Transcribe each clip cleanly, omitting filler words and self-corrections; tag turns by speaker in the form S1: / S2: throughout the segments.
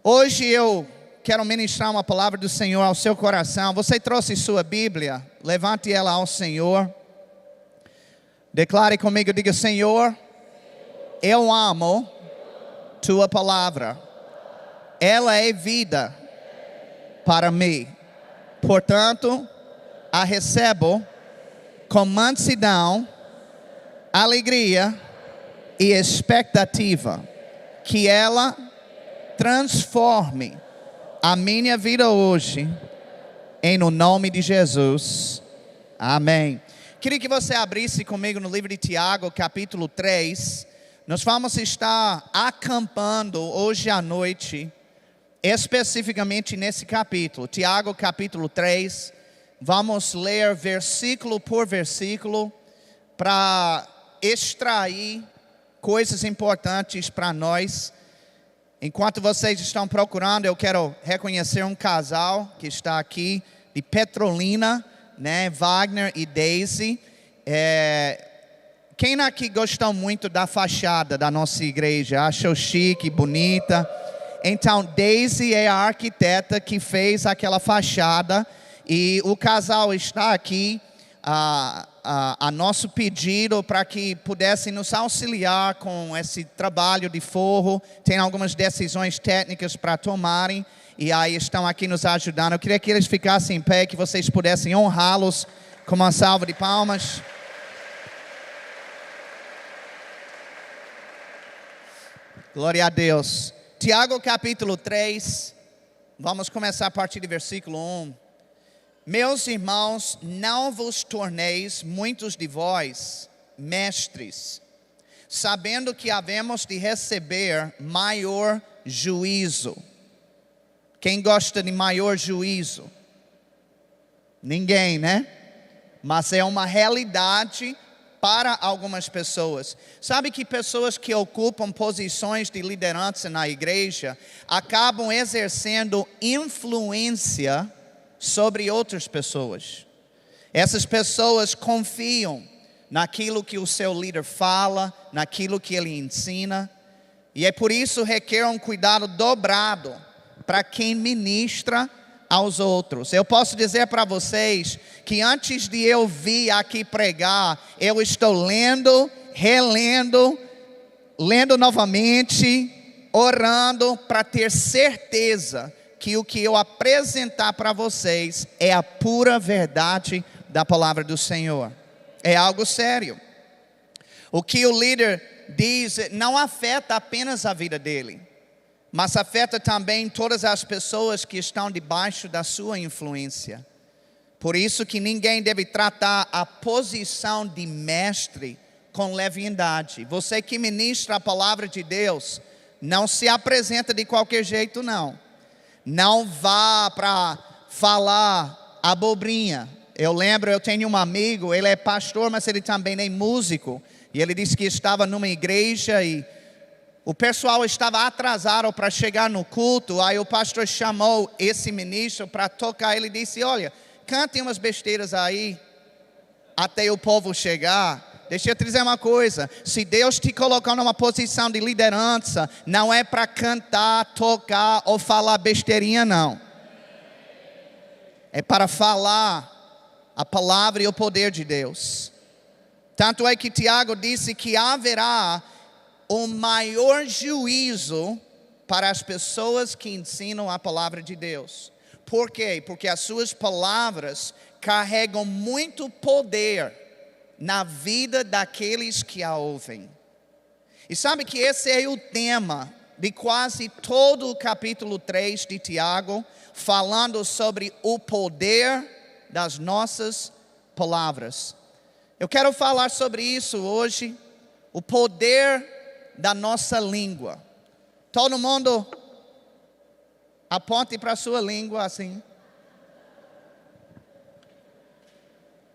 S1: Hoje eu quero ministrar uma palavra do Senhor ao seu coração. Você trouxe sua Bíblia? Levante ela ao Senhor. Declare comigo, diga: Senhor, eu amo tua palavra. Ela é vida para mim. Portanto, a recebo com mansidão, alegria e expectativa, que ela transforme a minha vida hoje, em no nome de Jesus. Amém. Queria que você abrisse comigo no livro de Tiago, capítulo 3. Nós vamos estar acampando hoje à noite, especificamente nesse capítulo. Tiago, capítulo 3. Vamos ler versículo por versículo, para extrair coisas importantes para nós. Enquanto vocês estão procurando, eu quero reconhecer um casal que está aqui, de Petrolina, né? Wagner e Daisy. Quem aqui gostou muito da fachada da nossa igreja? Achou chique, bonita? Então, Daisy é a arquiteta que fez aquela fachada. E o casal está aqui a nosso pedido para que pudessem nos auxiliar com esse trabalho de forro. Tem algumas decisões técnicas para tomarem e aí estão aqui nos ajudando. Eu queria que eles ficassem em pé, que vocês pudessem honrá-los com uma salva de palmas. Glória a Deus. Tiago capítulo 3, vamos começar a partir do versículo 1. Meus irmãos, não vos torneis muitos de vós mestres, sabendo que havemos de receber maior juízo. Quem gosta de maior juízo? Ninguém, né? Mas é uma realidade para algumas pessoas. Sabe que pessoas que ocupam posições de liderança na igreja acabam exercendo influência sobre outras pessoas. Essas pessoas confiam naquilo que o seu líder fala, naquilo que ele ensina, e é por isso requer um cuidado dobrado para quem ministra aos outros. Eu posso dizer para vocês que antes de eu vir aqui pregar, eu estou lendo, relendo, lendo novamente, orando para ter certeza que o que eu apresentar para vocês é a pura verdade da palavra do Senhor. É algo sério. O que o líder diz não afeta apenas a vida dele, mas afeta também todas as pessoas que estão debaixo da sua influência. Por isso que ninguém deve tratar a posição de mestre com leviandade. Você que ministra a palavra de Deus, não se apresenta de qualquer jeito, não. Não vá para falar abobrinha. Eu lembro, eu tenho um amigo, ele é pastor, mas ele também é músico. E ele disse que estava numa igreja e o pessoal estava atrasado para chegar no culto. Aí o pastor chamou esse ministro para tocar. Ele disse: olha, cantem umas besteiras aí até o povo chegar. Deixa eu te dizer uma coisa, se Deus te colocou numa posição de liderança, não é para cantar, tocar ou falar besteirinha, não. É para falar a palavra e o poder de Deus. Tanto é que Tiago disse que haverá um maior juízo para as pessoas que ensinam a palavra de Deus. Por quê? Porque as suas palavras carregam muito poder na vida daqueles que a ouvem. E sabe que esse é o tema de quase todo o capítulo 3 de Tiago, falando sobre o poder das nossas palavras. Eu quero falar sobre isso hoje, o poder da nossa língua. Todo mundo aponte para a sua língua assim.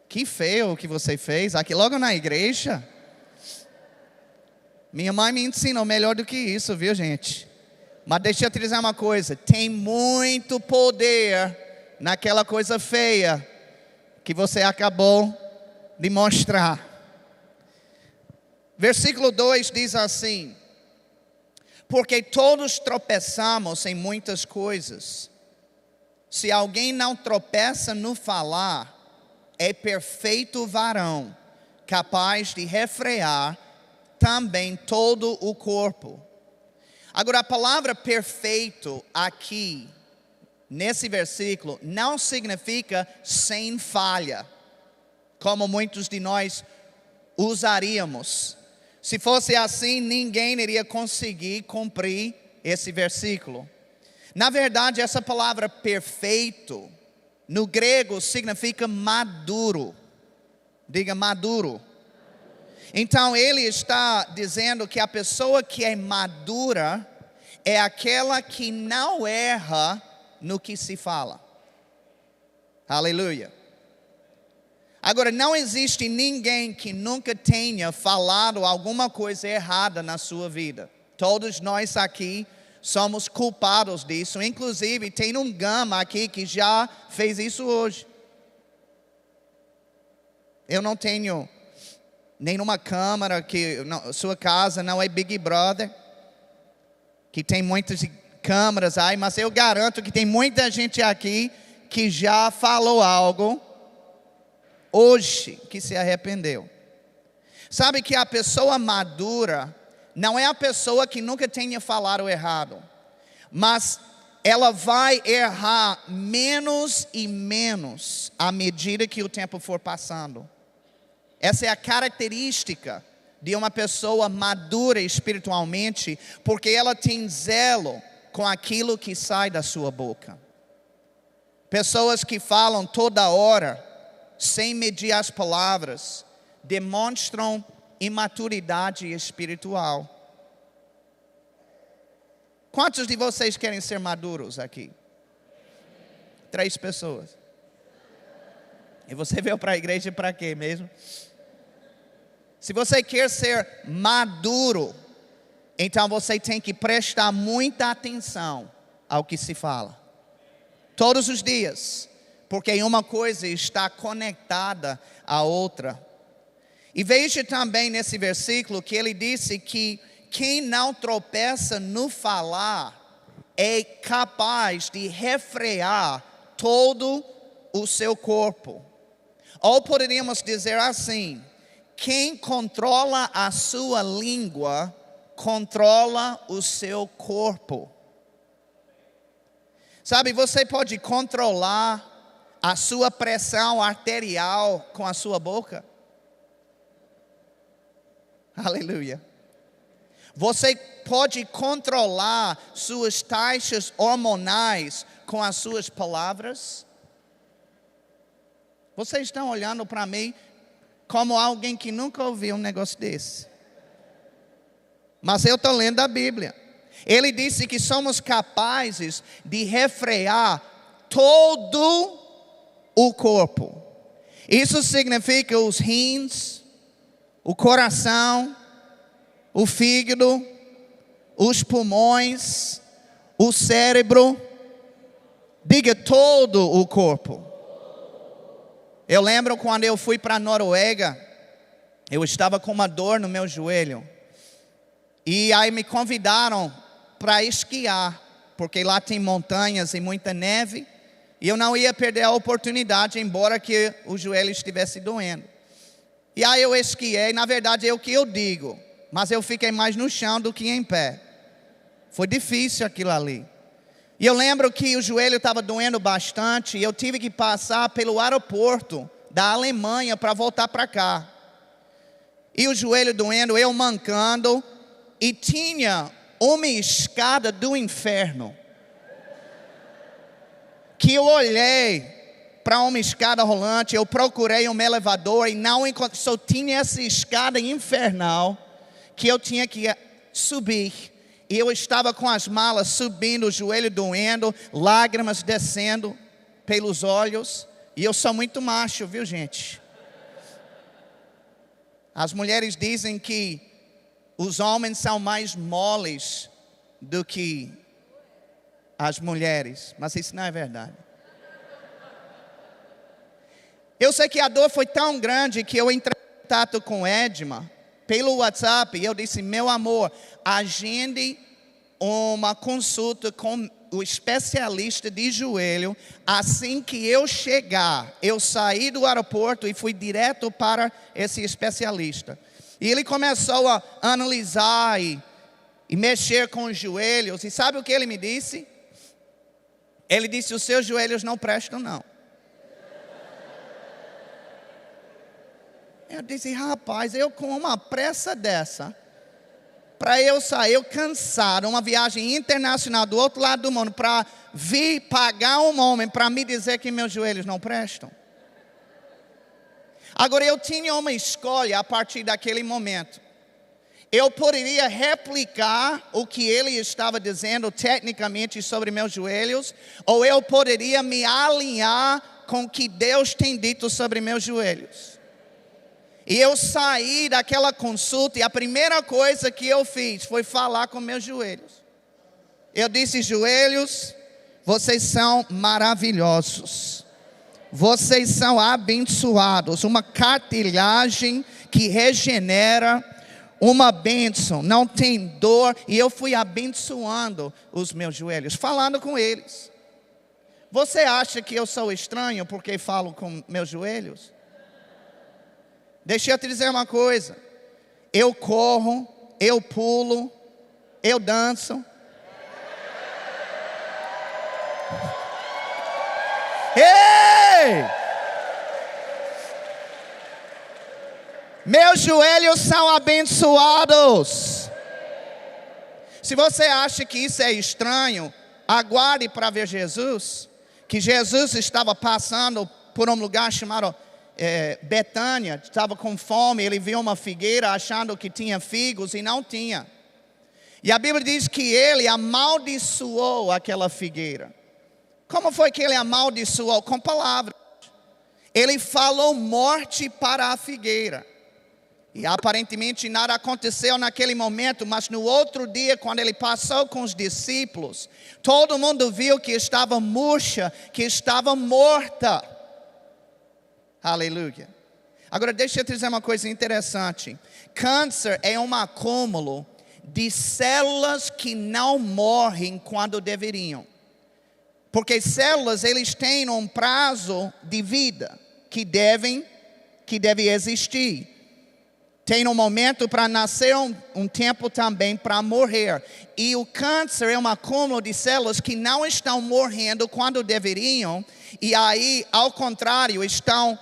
S1: Que feio o que você fez aqui logo na igreja. Minha mãe me ensinou melhor do que isso, viu, gente? Mas deixa eu te dizer uma coisa, tem muito poder naquela coisa feia que você acabou de mostrar. Versículo 2 diz assim: Porque todos tropeçamos em muitas coisas. Se alguém não tropeça no falar, é perfeito varão, capaz de refrear também todo o corpo. Agora, a palavra perfeito aqui, nesse versículo, não significa sem falha, como muitos de nós usaríamos. Se fosse assim, ninguém iria conseguir cumprir esse versículo. Na verdade, essa palavra perfeito, no grego, significa maduro. Diga maduro. Então, ele está dizendo que a pessoa que é madura é aquela que não erra no que se fala. Aleluia. Agora, não existe ninguém que nunca tenha falado alguma coisa errada na sua vida. Todos nós aqui somos culpados disso. Inclusive, tem um gama aqui que já fez isso hoje. Eu não tenho nenhuma câmera, sua casa não é Big Brother, que tem muitas câmeras aí, mas eu garanto que tem muita gente aqui que já falou algo hoje que se arrependeu. Sabe que a pessoa madura não é a pessoa que nunca tenha falado errado, mas ela vai errar menos e menos à medida que o tempo for passando. Essa é a característica de uma pessoa madura espiritualmente, porque ela tem zelo com aquilo que sai da sua boca. Pessoas que falam toda hora, sem medir as palavras, demonstram imaturidade espiritual. Quantos de vocês querem ser maduros aqui? 3 pessoas. E você veio para a igreja para quê mesmo? Se você quer ser maduro, então você tem que prestar muita atenção ao que se fala. Todos os dias. Porque uma coisa está conectada à outra. E veja também nesse versículo que ele disse que quem não tropeça no falar é capaz de refrear todo o seu corpo. Ou poderíamos dizer assim: quem controla a sua língua, controla o seu corpo. Sabe, você pode controlar a sua pressão arterial com a sua boca. Aleluia. Você pode controlar suas taxas hormonais com as suas palavras. Vocês estão olhando para mim como alguém que nunca ouviu um negócio desse. Mas eu estou lendo a Bíblia. Ele disse que somos capazes de refrear todo o corpo. Isso significa os rins, o coração, o fígado, os pulmões, o cérebro. Diga todo o corpo. Eu lembro quando eu fui para a Noruega, eu estava com uma dor no meu joelho. E aí me convidaram para esquiar, porque lá tem montanhas e muita neve. E eu não ia perder a oportunidade, embora que o joelho estivesse doendo. E aí eu esquiei, na verdade é o que eu digo, mas eu fiquei mais no chão do que em pé. Foi difícil aquilo ali. E eu lembro que o joelho estava doendo bastante, e eu tive que passar pelo aeroporto da Alemanha para voltar para cá. E o joelho doendo, eu mancando, e tinha uma escada do inferno. Que eu olhei para uma escada rolante, eu procurei um elevador e não encontrei, só tinha essa escada infernal que eu tinha que subir. E eu estava com as malas subindo, o joelho doendo, lágrimas descendo pelos olhos. E eu sou muito macho, viu, gente? As mulheres dizem que os homens são mais moles do que as mulheres, mas isso não é verdade. Eu sei que a dor foi tão grande que eu entrei em contato com Edma pelo WhatsApp e eu disse: meu amor, agende uma consulta com o especialista de joelho. Assim que eu chegar, eu saí do aeroporto e fui direto para esse especialista. E ele começou a analisar e mexer com os joelhos. E sabe o que ele me disse? Ele disse: os seus joelhos não prestam, não. Eu disse: rapaz, eu com uma pressa dessa, para eu sair, eu cansado, uma viagem internacional do outro lado do mundo, para vir pagar um homem para me dizer que meus joelhos não prestam. Agora, eu tinha uma escolha a partir daquele momento. Eu poderia replicar o que ele estava dizendo tecnicamente sobre meus joelhos, ou eu poderia me alinhar com o que Deus tem dito sobre meus joelhos. E eu saí daquela consulta e a primeira coisa que eu fiz foi falar com meus joelhos. Eu disse: joelhos, vocês são maravilhosos. Vocês são abençoados. Uma cartilagem que regenera, uma bênção, não tem dor. E eu fui abençoando os meus joelhos, falando com eles. Você acha que eu sou estranho porque falo com meus joelhos? Deixa eu te dizer uma coisa. Eu corro, eu pulo, eu danço. Ei! Meus joelhos são abençoados. Se você acha que isso é estranho, aguarde para ver Jesus. Que Jesus estava passando por um lugar chamado Betânia, estava com fome. Ele viu uma figueira achando que tinha figos e não tinha. E a Bíblia diz que ele amaldiçoou aquela figueira. Como foi que ele amaldiçoou? Com palavras. Ele falou morte para a figueira. E aparentemente nada aconteceu naquele momento, mas no outro dia, quando ele passou com os discípulos, todo mundo viu que estava murcha, que estava morta. Aleluia. Agora deixa eu te dizer uma coisa interessante. Câncer é um acúmulo de células que não morrem quando deveriam. Porque células, eles têm um prazo de vida que deve existir. Tem um momento para nascer, um tempo também para morrer. E o câncer é um acúmulo de células que não estão morrendo quando deveriam. E aí, ao contrário, estão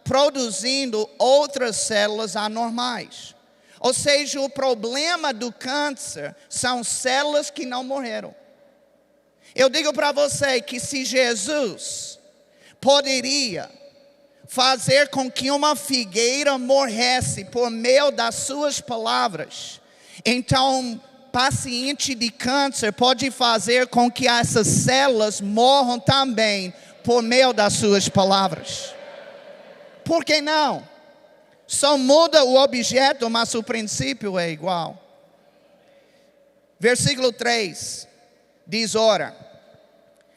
S1: produzindo outras células anormais. Ou seja, o problema do câncer são células que não morreram. Eu digo para você que se Jesus poderia fazer com que uma figueira morresse por meio das suas palavras, então um paciente de câncer pode fazer com que essas células morram também por meio das suas palavras. Por que não? Só muda o objeto, mas o princípio é igual. Versículo 3 diz: ora,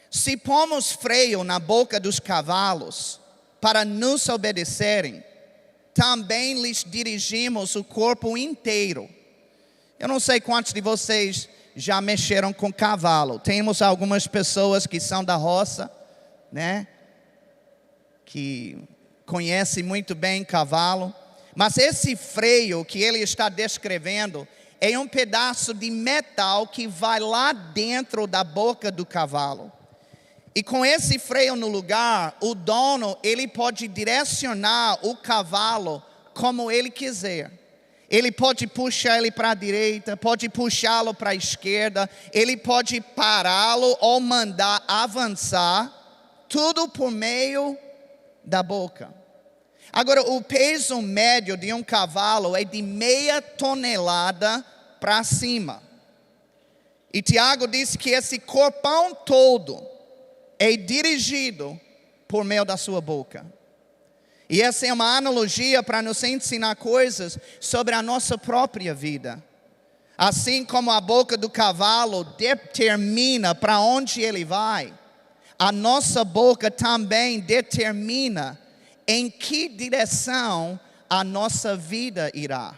S1: se pomos freio na boca dos cavalos para nos obedecerem, também lhes dirigimos o corpo inteiro. Eu não sei quantos de vocês já mexeram com cavalo. Temos algumas pessoas que são da roça, né? Que conhecem muito bem cavalo. Mas esse freio que ele está descrevendo é um pedaço de metal que vai lá dentro da boca do cavalo. E com esse freio no lugar, o dono, ele pode direcionar o cavalo como ele quiser. Ele pode puxar ele para a direita, pode puxá-lo para a esquerda, ele pode pará-lo ou mandar avançar, tudo por meio da boca. Agora, o peso médio de um cavalo é de 0,5 tonelada para cima. E Tiago disse que esse corpão todo é dirigido por meio da sua boca. E essa é uma analogia para nos ensinar coisas sobre a nossa própria vida. Assim como a boca do cavalo determina para onde ele vai, a nossa boca também determina em que direção a nossa vida irá.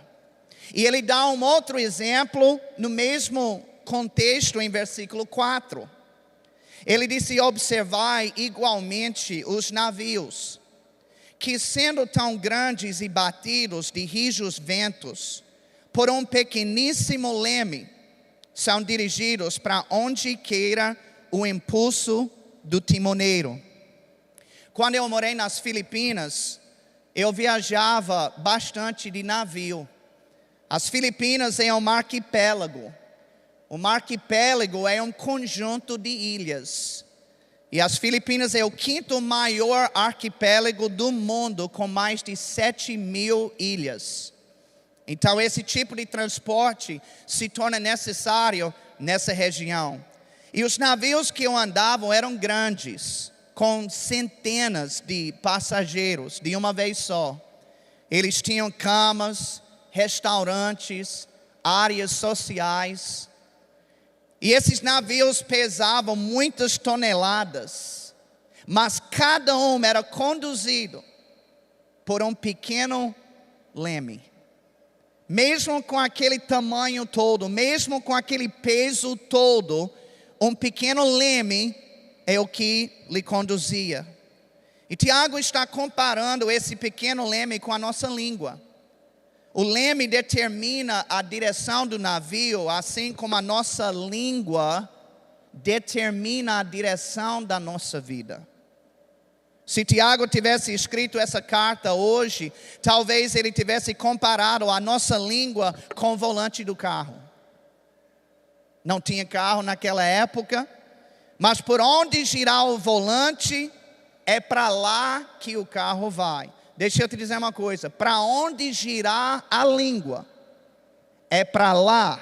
S1: E ele dá um outro exemplo no mesmo contexto em versículo 4. Ele disse: observai igualmente os navios, que sendo tão grandes e batidos de rijos ventos, por um pequeníssimo leme, são dirigidos para onde queira o impulso do timoneiro. Quando eu morei nas Filipinas, eu viajava bastante de navio. As Filipinas é um arquipélago. Um arquipélago é um conjunto de ilhas. E as Filipinas é o 5º maior arquipélago do mundo, com mais de 7.000 ilhas. Então esse tipo de transporte se torna necessário nessa região. E os navios que eu andava eram grandes, com centenas de passageiros de uma vez só. Eles tinham camas, restaurantes, áreas sociais. E esses navios pesavam muitas toneladas, mas cada um era conduzido por um pequeno leme. Mesmo com aquele tamanho todo, mesmo com aquele peso todo, um pequeno leme é o que lhe conduzia. E Tiago está comparando esse pequeno leme com a nossa língua. O leme determina a direção do navio, assim como a nossa língua determina a direção da nossa vida. Se Tiago tivesse escrito essa carta hoje, talvez ele tivesse comparado a nossa língua com o volante do carro. Não tinha carro naquela época, mas por onde girar o volante, é para lá que o carro vai. Deixa eu te dizer uma coisa, para onde girar a língua, é para lá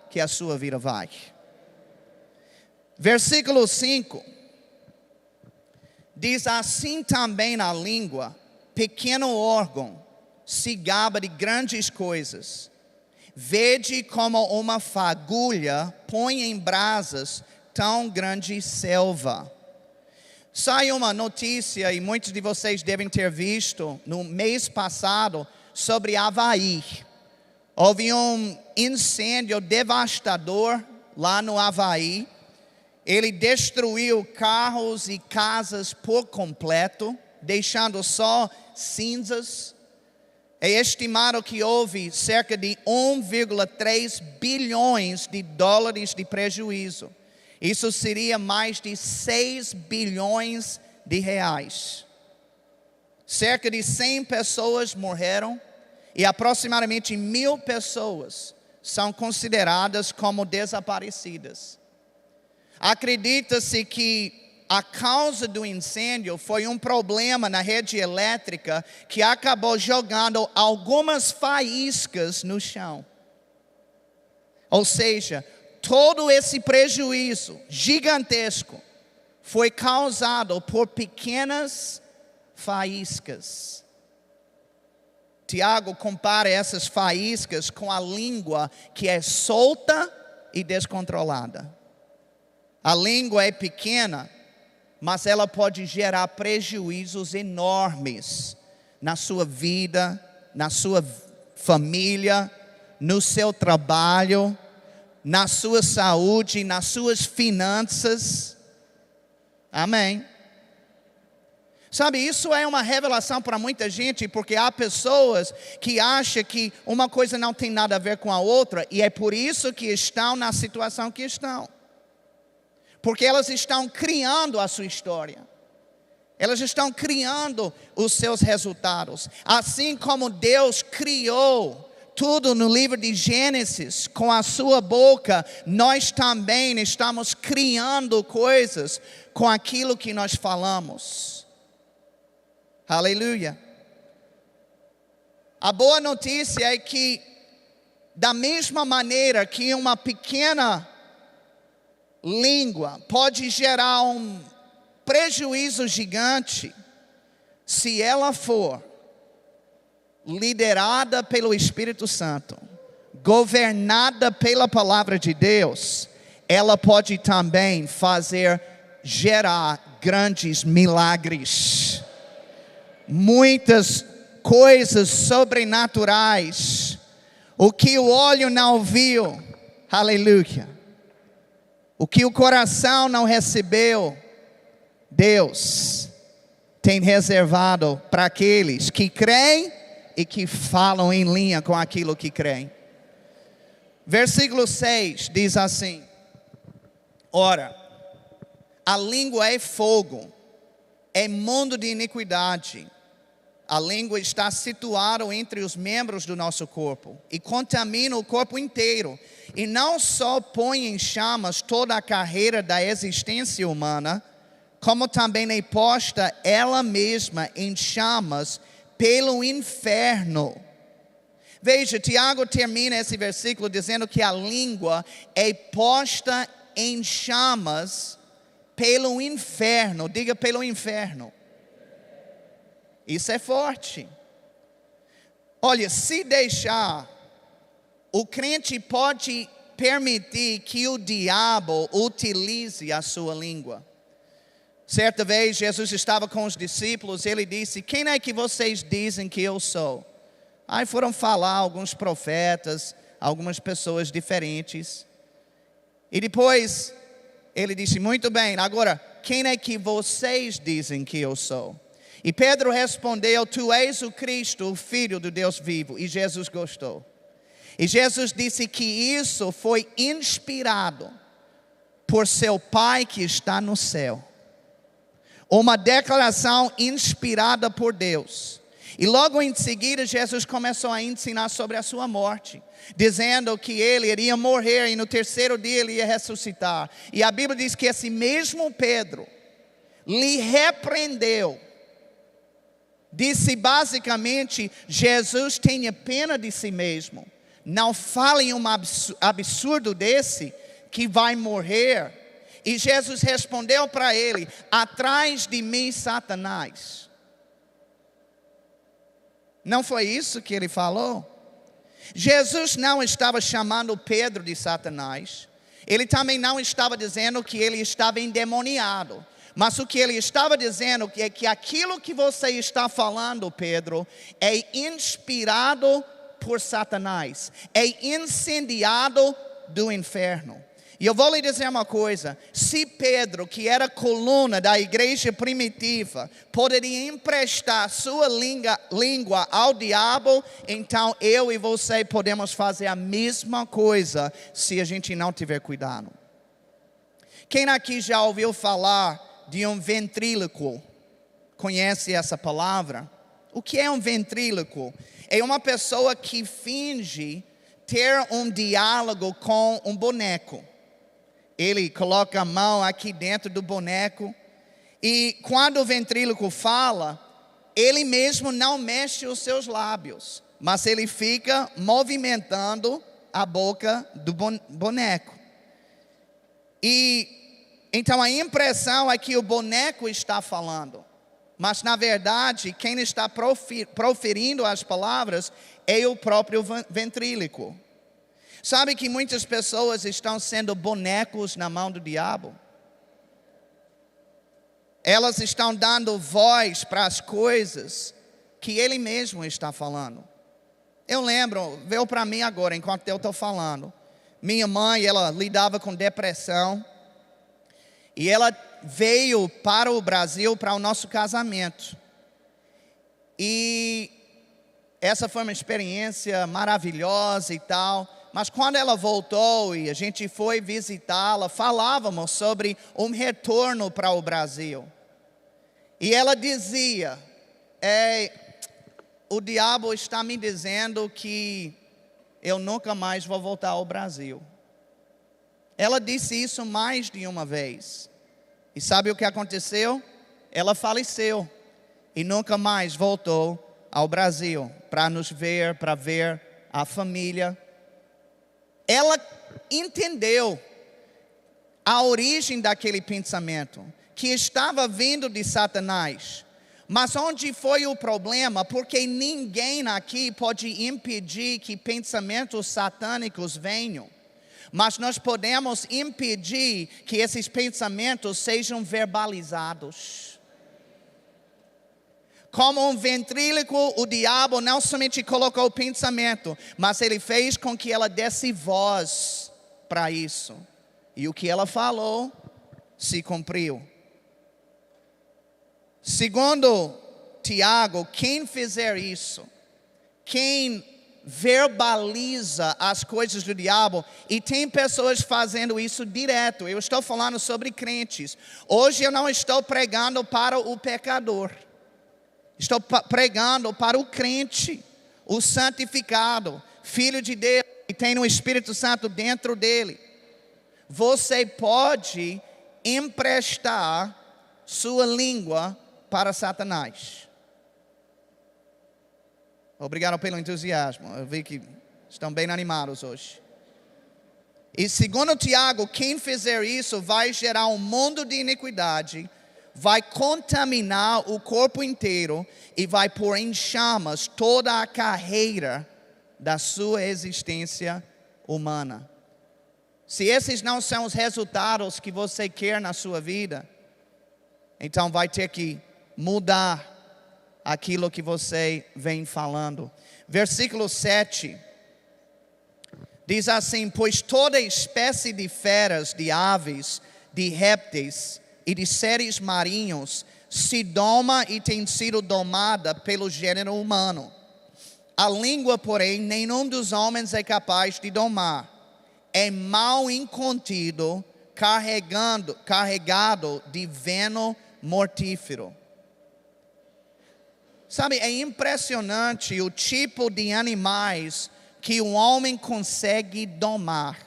S1: que a sua vida vai. Versículo 5, diz: assim também a língua, pequeno órgão, se gaba de grandes coisas. Vede como uma fagulha põe em brasas tão grande selva. Saiu uma notícia, e muitos de vocês devem ter visto, no mês passado, sobre Havaí. Houve um incêndio devastador lá no Havaí. Ele destruiu carros e casas por completo, deixando só cinzas. É estimado que houve cerca de 1,3 bilhões de dólares de prejuízo. Isso seria mais de 6 bilhões de reais. Cerca de 100 pessoas morreram e aproximadamente 1.000 pessoas são consideradas como desaparecidas. Acredita-se que a causa do incêndio foi um problema na rede elétrica que acabou jogando algumas faíscas no chão. Ou seja, todo esse prejuízo gigantesco foi causado por pequenas faíscas. Tiago compara essas faíscas com a língua que é solta e descontrolada. A língua é pequena, mas ela pode gerar prejuízos enormes na sua vida, na sua família, no seu trabalho, na sua saúde, nas suas finanças. Amém. Sabe, isso é uma revelação para muita gente, porque há pessoas que acham que uma coisa não tem nada a ver com a outra, e é por isso que estão na situação que estão. Porque elas estão criando a sua história. Elas estão criando os seus resultados. Assim como Deus criou tudo no livro de Gênesis com a sua boca, nós também estamos criando coisas com aquilo que nós falamos. Aleluia. A boa notícia é que, da mesma maneira que uma pequena língua pode gerar um prejuízo gigante, se ela for liderada pelo Espírito Santo, governada pela palavra de Deus, ela pode também gerar grandes milagres, muitas coisas sobrenaturais, o que o olho não viu, aleluia, O que o coração não recebeu, Deus tem reservado para aqueles que creem e que falam em linha com aquilo que creem. Versículo 6 diz assim: ora, a língua é fogo, é mundo de iniquidade. A língua está situada entre os membros do nosso corpo e contamina o corpo inteiro. E não só põe em chamas toda a carreira da existência humana, como também é posta ela mesma em chamas pelo inferno. Veja, Tiago termina esse versículo dizendo que a língua é posta em chamas pelo inferno. Diga, pelo inferno. Isso é forte. Olha, se deixar, o crente pode permitir que o diabo utilize a sua língua. Certa vez, Jesus estava com os discípulos, ele disse: quem é que vocês dizem que eu sou? Aí foram falar alguns profetas, algumas pessoas diferentes. E depois, ele disse: muito bem, agora, quem é que vocês dizem que eu sou? E Pedro respondeu: tu és o Cristo, o Filho do Deus vivo. E Jesus gostou. E Jesus disse que isso foi inspirado por seu Pai que está no céu. Uma declaração inspirada por Deus. E logo em seguida Jesus começou a ensinar sobre a sua morte, dizendo que ele iria morrer e no terceiro dia ele ia ressuscitar. E a Bíblia diz que esse mesmo Pedro lhe repreendeu. Disse basicamente: Jesus tenha pena de si mesmo. Não fale um absurdo desse que vai morrer. E Jesus respondeu para ele: atrás de mim, Satanás. Não foi isso que ele falou? Jesus não estava chamando Pedro de Satanás. Ele também não estava dizendo que ele estava endemoniado. Mas o que ele estava dizendo é que aquilo que você está falando, Pedro, é inspirado por Satanás. É incendiado do inferno. E eu vou lhe dizer uma coisa: se Pedro, que era coluna da igreja primitiva, poderia emprestar sua língua ao diabo, então eu e você podemos fazer a mesma coisa se a gente não tiver cuidado. Quem aqui já ouviu falar de um ventríloco? Conhece essa palavra? O que é um ventríloco? É uma pessoa que finge ter um diálogo com um boneco. Ele coloca a mão aqui dentro do boneco e quando o ventríloco fala, ele mesmo não mexe os seus lábios, mas ele fica movimentando a boca do boneco. E então a impressão é que o boneco está falando, mas na verdade quem está proferindo as palavras é o próprio ventríloco. Sabe que muitas pessoas estão sendo bonecos na mão do diabo? Elas estão dando voz para as coisas que ele mesmo está falando. Eu lembro, veio para mim agora, enquanto eu estou falando. Minha mãe, ela lidava com depressão. E ela veio para o Brasil para o nosso casamento. E essa foi uma experiência maravilhosa e tal. Mas quando ela voltou e a gente foi visitá-la, falávamos sobre um retorno para o Brasil. E ela dizia: o diabo está me dizendo que eu nunca mais vou voltar ao Brasil. Ela disse isso mais de uma vez. E sabe o que aconteceu? Ela faleceu e nunca mais voltou ao Brasil para nos ver, para ver a família. Ela entendeu a origem daquele pensamento, que estava vindo de Satanás. Mas onde foi o problema? Porque ninguém aqui pode impedir que pensamentos satânicos venham. Mas nós podemos impedir que esses pensamentos sejam verbalizados. Como um ventríloco, o diabo não somente colocou o pensamento, mas ele fez com que ela desse voz para isso. E o que ela falou se cumpriu. Segundo Tiago, quem fizer isso, quem verbaliza as coisas do diabo, e tem pessoas fazendo isso direto. Eu estou falando sobre crentes. Hoje eu não estou pregando para o pecador. Estou pregando para o crente, o santificado, filho de Deus, que tem o Espírito Santo dentro dele. Você pode emprestar sua língua para Satanás. Obrigado pelo entusiasmo. Eu vi que estão bem animados hoje. E segundo Tiago, quem fizer isso vai gerar um mundo de iniquidade, vai contaminar o corpo inteiro e vai pôr em chamas toda a carreira da sua existência humana. Se esses não são os resultados que você quer na sua vida, então vai ter que mudar aquilo que você vem falando. Versículo 7 diz assim: pois toda espécie de feras, de aves, de répteis e de seres marinhos se doma e tem sido domada pelo gênero humano. A língua, porém, nenhum dos homens é capaz de domar. É mal incontido, carregado de veneno mortífero. Sabe, é impressionante o tipo de animais que o homem consegue domar.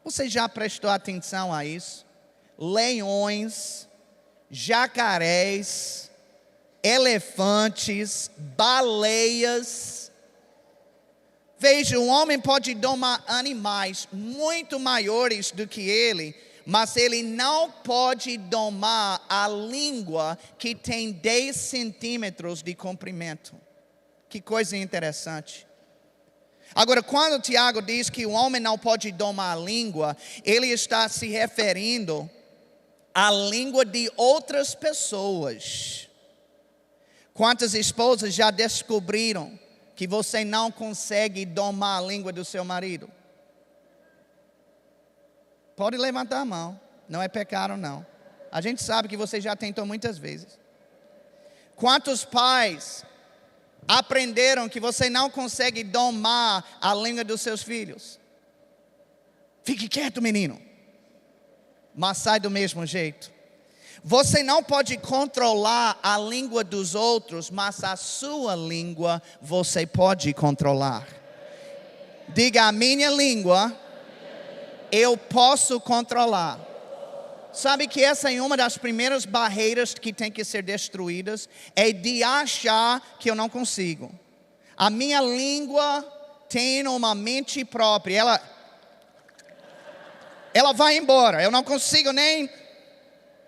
S1: Você já prestou atenção a isso? Leões, jacarés, elefantes, baleias. Veja, o homem pode domar animais muito maiores do que ele, mas ele não pode domar a língua que tem 10 centímetros de comprimento. Que coisa interessante. Agora, quando Tiago diz que o homem não pode domar a língua, ele está se referindo à língua de outras pessoas. Quantas esposas já descobriram que você não consegue domar a língua do seu marido? Pode levantar a mão, não é pecado não. A gente sabe que você já tentou muitas vezes. Quantos pais aprenderam que você não consegue domar a língua dos seus filhos? Fique quieto, menino. Mas sai do mesmo jeito. Você não pode controlar a língua dos outros, mas a sua língua você pode controlar. Diga: a minha língua eu posso controlar. Sabe que essa é uma das primeiras barreiras que tem que ser destruídas, é de achar que eu não consigo. A minha língua tem uma mente própria, ela vai embora, eu não consigo nem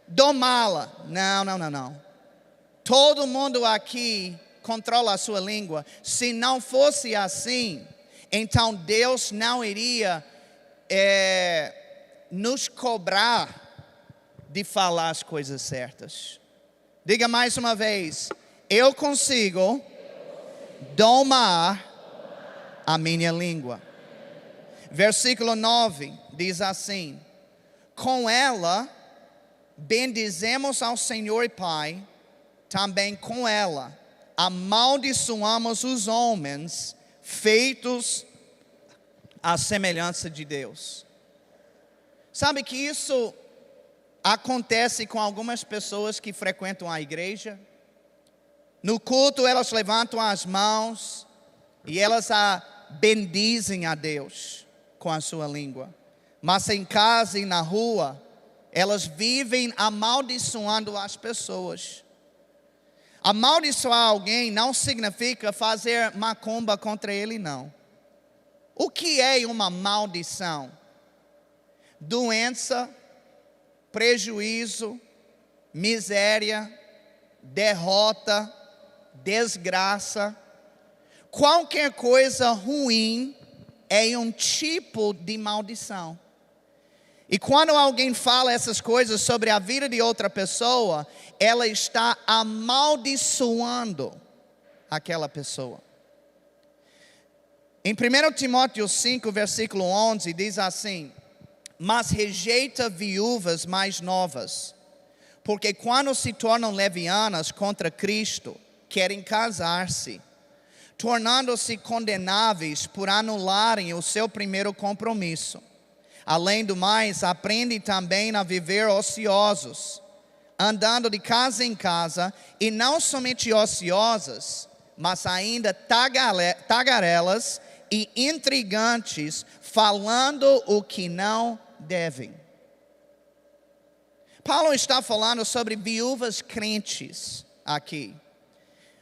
S1: domá-la. Não. Todo mundo aqui controla a sua língua. Se não fosse assim, então Deus não iria nos cobrar de falar as coisas certas. Diga mais uma vez: eu consigo domar a minha língua. Versículo 9 diz assim: com ela bendizemos ao Senhor e Pai, também com ela amaldiçoamos os homens feitos à semelhança de Deus. Sabe que isso acontece com algumas pessoas que frequentam a igreja? No culto elas levantam as mãos e elas bendizem a Deus com a sua língua. Mas em casa e na rua, elas vivem amaldiçoando as pessoas. Amaldiçoar alguém não significa fazer macumba contra ele, não. O que é uma maldição? Doença, prejuízo, miséria, derrota, desgraça. Qualquer coisa ruim é um tipo de maldição. E quando alguém fala essas coisas sobre a vida de outra pessoa, ela está amaldiçoando aquela pessoa. Em 1 Timóteo 5, versículo 11, diz assim: mas rejeita viúvas mais novas, porque quando se tornam levianas contra Cristo, querem casar-se, tornando-se condenáveis por anularem o seu primeiro compromisso. Além do mais, aprendem também a viver ociosos, andando de casa em casa, e não somente ociosas, mas ainda tagarelas e intrigantes, falando o que não devem. Paulo está falando sobre viúvas crentes aqui.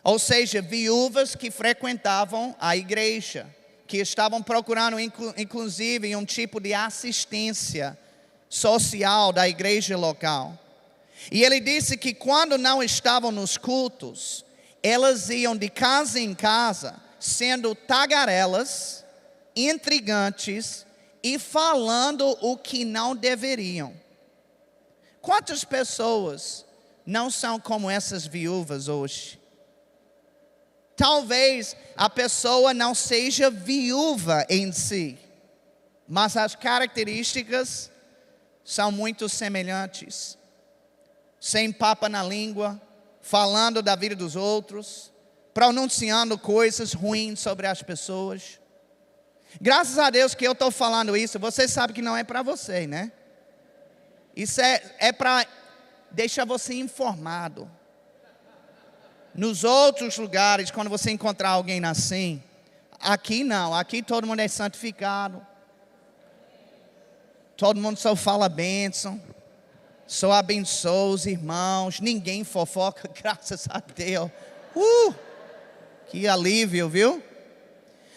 S1: Ou seja, viúvas que frequentavam a igreja, que estavam procurando inclusive um tipo de assistência social da igreja local. E ele disse que quando não estavam nos cultos, elas iam de casa em casa, sendo tagarelas, intrigantes e falando o que não deveriam. Quantas pessoas não são como essas viúvas hoje? Talvez a pessoa não seja viúva em si, mas as características são muito semelhantes. Sem papa na língua, falando da vida dos outros, pronunciando coisas ruins sobre as pessoas. Graças a Deus que eu estou falando isso, você sabe que não é para você, né? Isso é para deixar você informado. Nos outros lugares, quando você encontrar alguém assim, aqui não, aqui todo mundo é santificado. Todo mundo só fala bênção, só abençoa os irmãos, ninguém fofoca, graças a Deus. Que alívio, viu?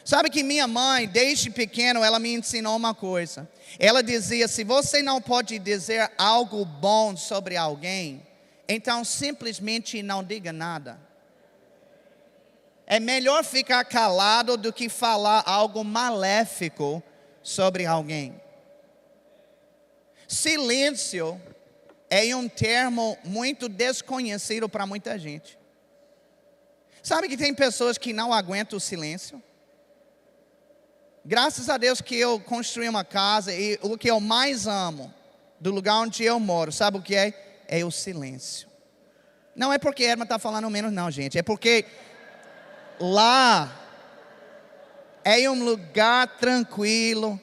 S1: Sabe que minha mãe, desde pequeno, ela me ensinou uma coisa. Ela dizia, se você não pode dizer algo bom sobre alguém, então simplesmente não diga nada. É melhor ficar calado do que falar algo maléfico sobre alguém. Silêncio é um termo muito desconhecido para muita gente. Sabe que tem pessoas que não aguentam o silêncio? Graças a Deus que eu construí uma casa e o que eu mais amo do lugar onde eu moro, sabe o que é? É o silêncio. Não é porque a Edma está falando menos não, gente. É porque lá é um lugar tranquilo.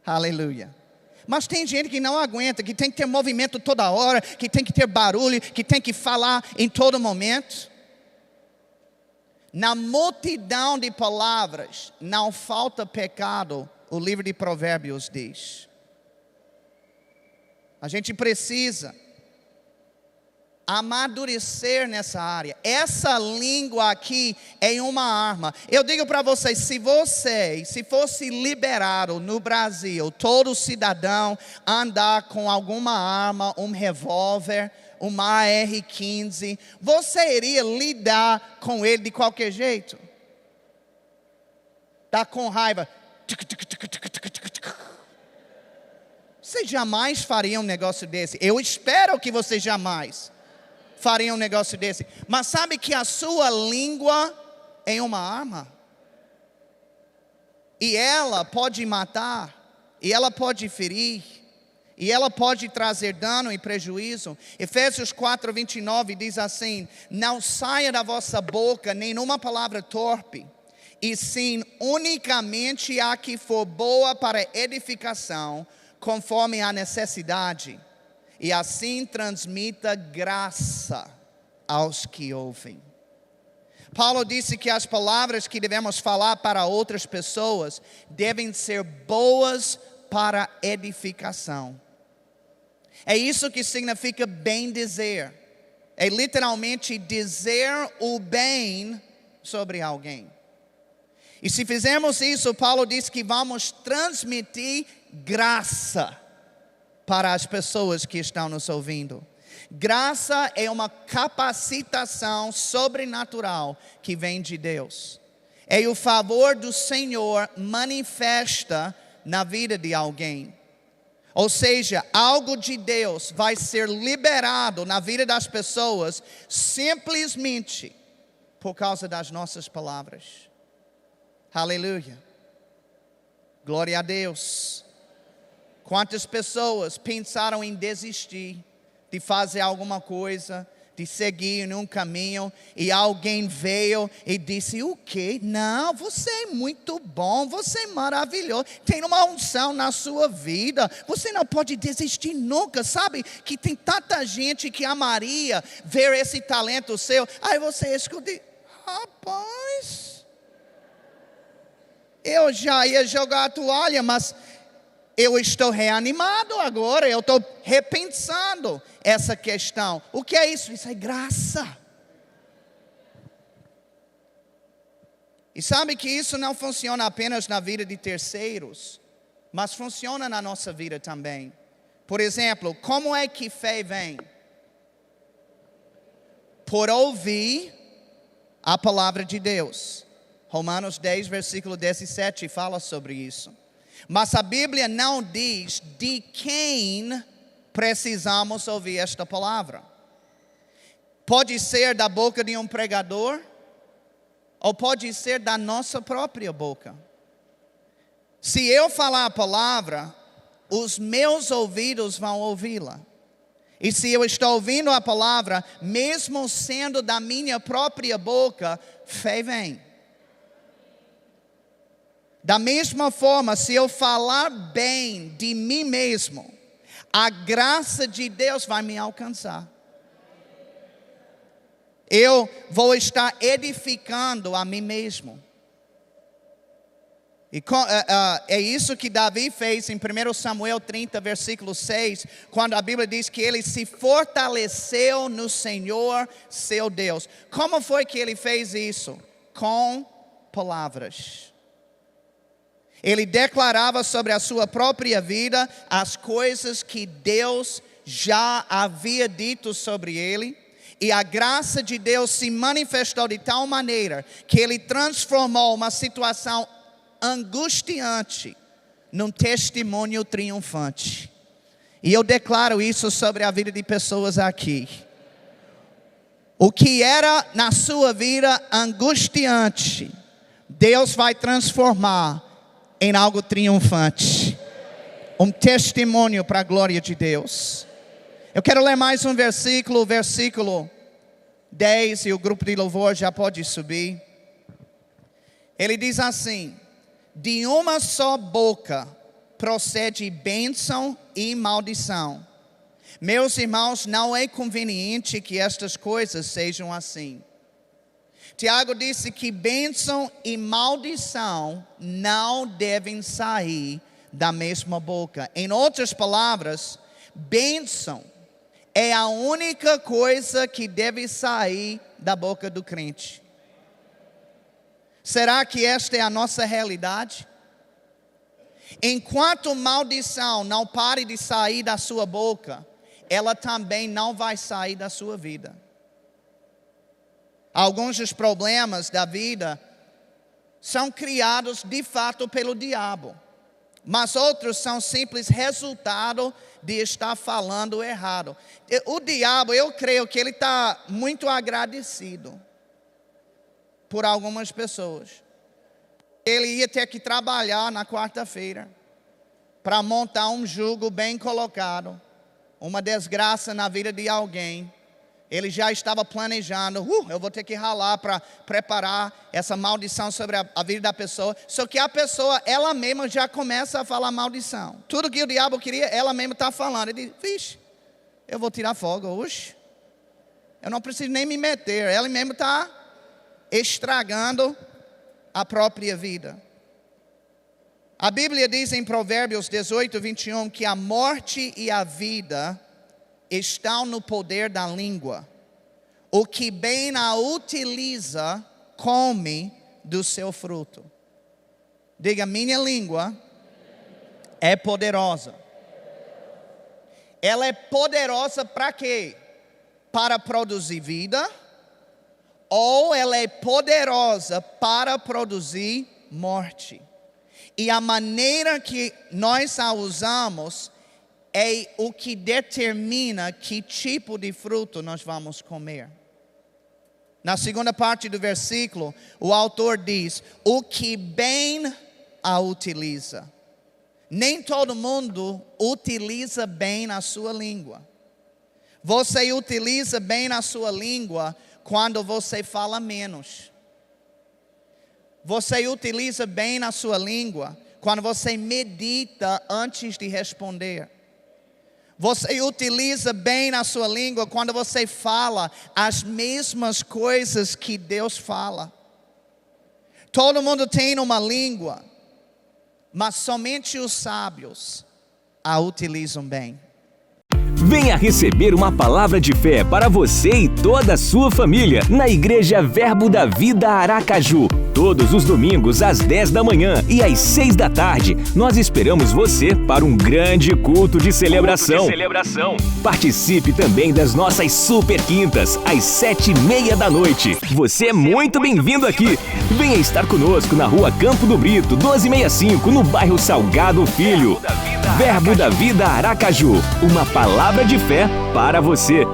S1: Aleluia. Mas tem gente que não aguenta, que tem que ter movimento toda hora, que tem que ter barulho, que tem que falar em todo momento. Na multidão de palavras não falta pecado, o livro de Provérbios diz. A gente precisa amadurecer nessa área. Essa língua aqui é uma arma. Eu digo para vocês, se fosse liberado no Brasil, todo cidadão andar com alguma arma, um revólver, uma AR-15, você iria lidar com ele de qualquer jeito? Tá com raiva. Você jamais faria um negócio desse. Eu espero que você jamais faria um negócio desse. Mas sabe que a sua língua é uma arma? E ela pode matar, e ela pode ferir, e ela pode trazer dano e prejuízo. Efésios 4:29 diz assim: não saia da vossa boca nenhuma palavra torpe, e sim unicamente a que for boa para edificação, conforme a necessidade, e assim transmita graça aos que ouvem. Paulo disse que as palavras que devemos falar para outras pessoas devem ser boas para edificação. É isso que significa bem dizer. É literalmente dizer o bem sobre alguém. E se fizermos isso, Paulo diz que vamos transmitir graça para as pessoas que estão nos ouvindo. Graça é uma capacitação sobrenatural que vem de Deus. É o favor do Senhor manifesta na vida de alguém. Ou seja, algo de Deus vai ser liberado na vida das pessoas simplesmente por causa das nossas palavras. Aleluia. Glória a Deus. Quantas pessoas pensaram em desistir de fazer alguma coisa, de seguir em um caminho, e alguém veio e disse: o quê? Não, você é muito bom, você é maravilhoso, tem uma unção na sua vida, você não pode desistir nunca. Sabe que tem tanta gente que amaria ver esse talento seu. Aí você escuta: rapaz, eu já ia jogar a toalha, mas eu estou reanimado agora, eu estou repensando essa questão. O que é isso? Isso é graça. E sabe que isso não funciona apenas na vida de terceiros, mas funciona na nossa vida também. Por exemplo, como é que fé vem? Por ouvir a palavra de Deus. Romanos 10, versículo 17 fala sobre isso. Mas a Bíblia não diz de quem precisamos ouvir esta palavra. Pode ser da boca de um pregador, ou pode ser da nossa própria boca. Se eu falar a palavra, os meus ouvidos vão ouvi-la. E se eu estou ouvindo a palavra, mesmo sendo da minha própria boca, fé vem. Da mesma forma, se eu falar bem de mim mesmo, a graça de Deus vai me alcançar. Eu vou estar edificando a mim mesmo. E é isso que Davi fez em 1 Samuel 30, versículo 6, quando a Bíblia diz que ele se fortaleceu no Senhor, seu Deus. Como foi que ele fez isso? Com palavras. Ele declarava sobre a sua própria vida as coisas que Deus já havia dito sobre ele. E a graça de Deus se manifestou de tal maneira que ele transformou uma situação angustiante num testemunho triunfante. E eu declaro isso sobre a vida de pessoas aqui. O que era na sua vida angustiante, Deus vai transformar em algo triunfante. Um testemunho para a glória de Deus. Eu quero ler mais um versículo, versículo 10, e o grupo de louvor já pode subir. Ele diz assim: de uma só boca procede bênção e maldição. Meus irmãos, não é conveniente que estas coisas sejam assim. Tiago disse que bênção e maldição não devem sair da mesma boca. Em outras palavras, bênção é a única coisa que deve sair da boca do crente. Será que esta é a nossa realidade? Enquanto maldição não pare de sair da sua boca, ela também não vai sair da sua vida. Alguns dos problemas da vida são criados de fato pelo diabo, mas outros são simples resultado de estar falando errado. O diabo, eu creio que ele está muito agradecido por algumas pessoas. Ele ia ter que trabalhar na quarta-feira para montar um jugo bem colocado, uma desgraça na vida de alguém. Ele já estava planejando, eu vou ter que ralar para preparar essa maldição sobre a vida da pessoa. Só que a pessoa, ela mesma já começa a falar maldição. Tudo que o diabo queria, ela mesma está falando. Ele diz: vixe, eu vou tirar folga hoje. Eu não preciso nem me meter. Ela mesma está estragando a própria vida. A Bíblia diz em Provérbios 18, 21, que a morte e a vida estão no poder da língua. O que bem a utiliza, come do seu fruto. Diga: minha língua é poderosa. Ela é poderosa para quê? Para produzir vida, ou ela é poderosa para produzir morte. E a maneira que nós a usamos é o que determina que tipo de fruto nós vamos comer. Na segunda parte do versículo, o autor diz: o que bem a utiliza. Nem todo mundo utiliza bem a sua língua. Você utiliza bem a sua língua quando você fala menos. Você utiliza bem a sua língua quando você medita antes de responder. Você utiliza bem a sua língua quando você fala as mesmas coisas que Deus fala. Todo mundo tem uma língua, mas somente os sábios a utilizam bem.
S2: Venha receber uma palavra de fé para você e toda a sua família na Igreja Verbo da Vida Aracaju. Todos os domingos às 10 da manhã e às 6 da tarde, nós esperamos você para um grande culto de celebração. Participe também das nossas super quintas, às 7:30 da noite. Você é muito bem-vindo aqui. Venha estar conosco na Rua Campo do Brito, 1265, no bairro Salgado Filho. Verbo da Vida Aracaju, uma palavra de fé para você.